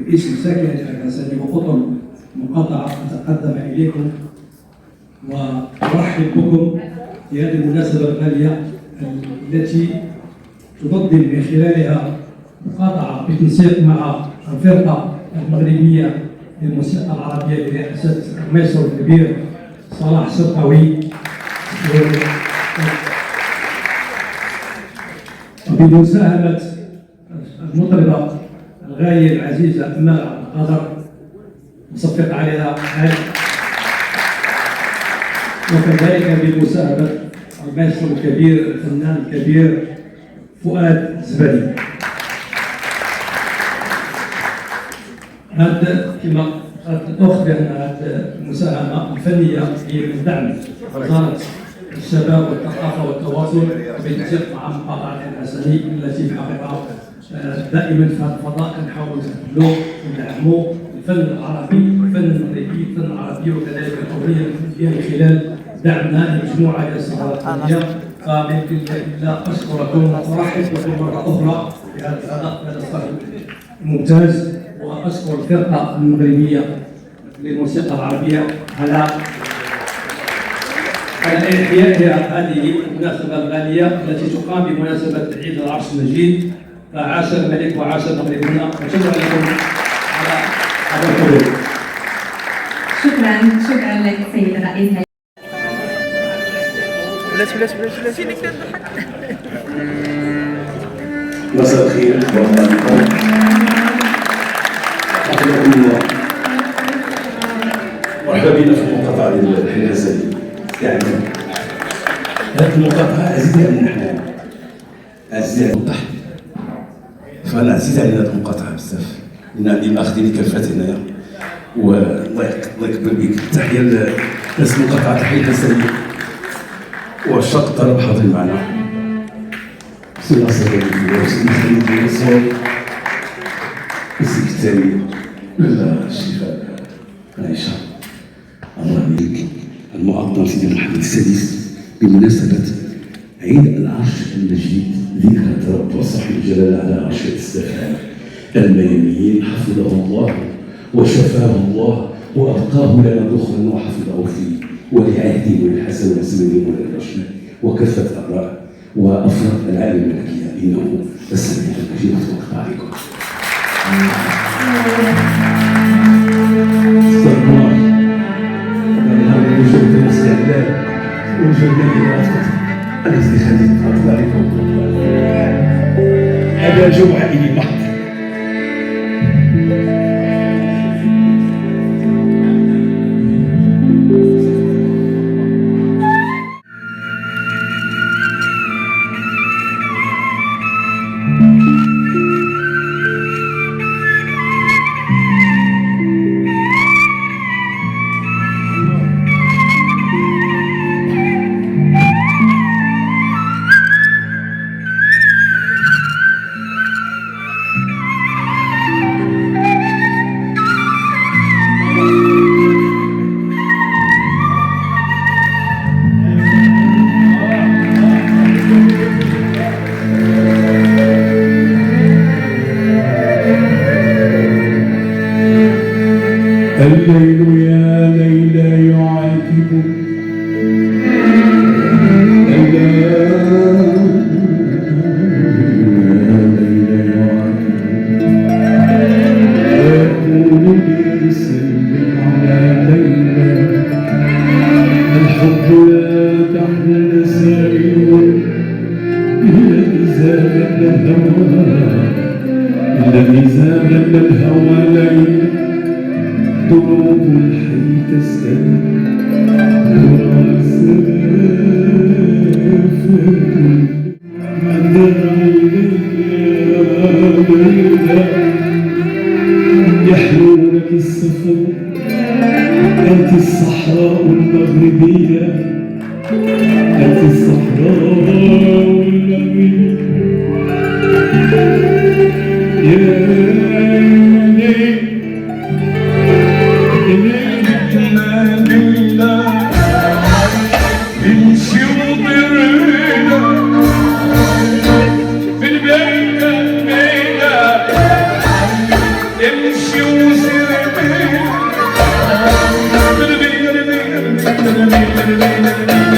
باسم ساكنة الحسني وقطر مقاطعة أتقدم إليكم وأرحب بكم في هذه المناسبة الغالية التي تنظم من خلالها مقاطعة بالتنسيق مع الفرقة المغربية للموسيقى العربية برئاسة المايسترو الكبير صلاح سرقاوي وبمساهمة المطربة الغالية العزيزة أمال عبد القادر نصفق عليها وكذلك بمساهمة المايسترو الكبير الفنان الكبير فؤاد الزبادي. هذا كما قالت الأخت بأن هذه المساهمة الفنية هي من دعم وزارة الشباب والثقافة والتواصل بالتنسيق مع مقاطعة الحسني التي في الحقيقة دائما في هذا الفضاء نحاولوا نتقبلوا وندعموا الفن العربي والفن المغربي الفن العربي وكذلك الأغنية من خلال دعمنا لمجموعة ديال السهرات الفنية. فما يمكن إلا أشكركم وأرحب بكم مرة أخرى في هذا الفضاء هذا الصالح الممتاز، وأشكر الفرقة المغربية للموسيقى العربية على إحيائها هذه المناسبة الغالية التي تقام بمناسبة عيد العرش المجيد. فعاش الملك وعاش مغربنا، وشكرا لكم على هذا الحضور. شكرا لك سيد الرئيس. بلاش مساء الخير وأهلا بكم. حفظكم الله. مرحبا بنا في المقاطعة ديال الحسني. يعني هذه المقاطعة عزيزة علينا حنا، عزيزة على الضحك. فأنا عزيز علينا هذه المقاطعة بزاف، لأن عندي الأخ ديالي كفات هنايا، والله يقبل بك. تحية لناس المقاطعة، تحية الحسني والشق الطلب حاضرين معنا. بسم الله الرحمن الرحيم. بسم الله الرحمن الرحيم. بسم الثاني لله الشفاء عائشة الله يبارك المعظم سيدي محمد السادس بمناسبة عيد العرش المجيد، ذكرى رب صاحب الجلالة على عرش الاستفهام الميامين حفظه الله وشفاه الله وأبقاه لنا ذخرا وحفظه فيه ولعهده وللحسن والزمن وللرشد وكافة الآراء وأفراد العالم الملكية إنه السميع المجيد. أتوقع عليكم. استغفر الله. هذا وجود الاستعداد وجود الإرادة. أنا سيدي خليل أتوقع عليكم. هذا جو عائلي محض. الليل يا ليلى يعاتب يقول لي سلم على ليلى الحب لا تحمل سائر إذا مل الهوى ليل دروب الحي تسأل ترى السافر مدى ليلى يحلو لك السفر. أنت الصحراء المغربية، أنت الصحراء المغربية يا امشي الأمين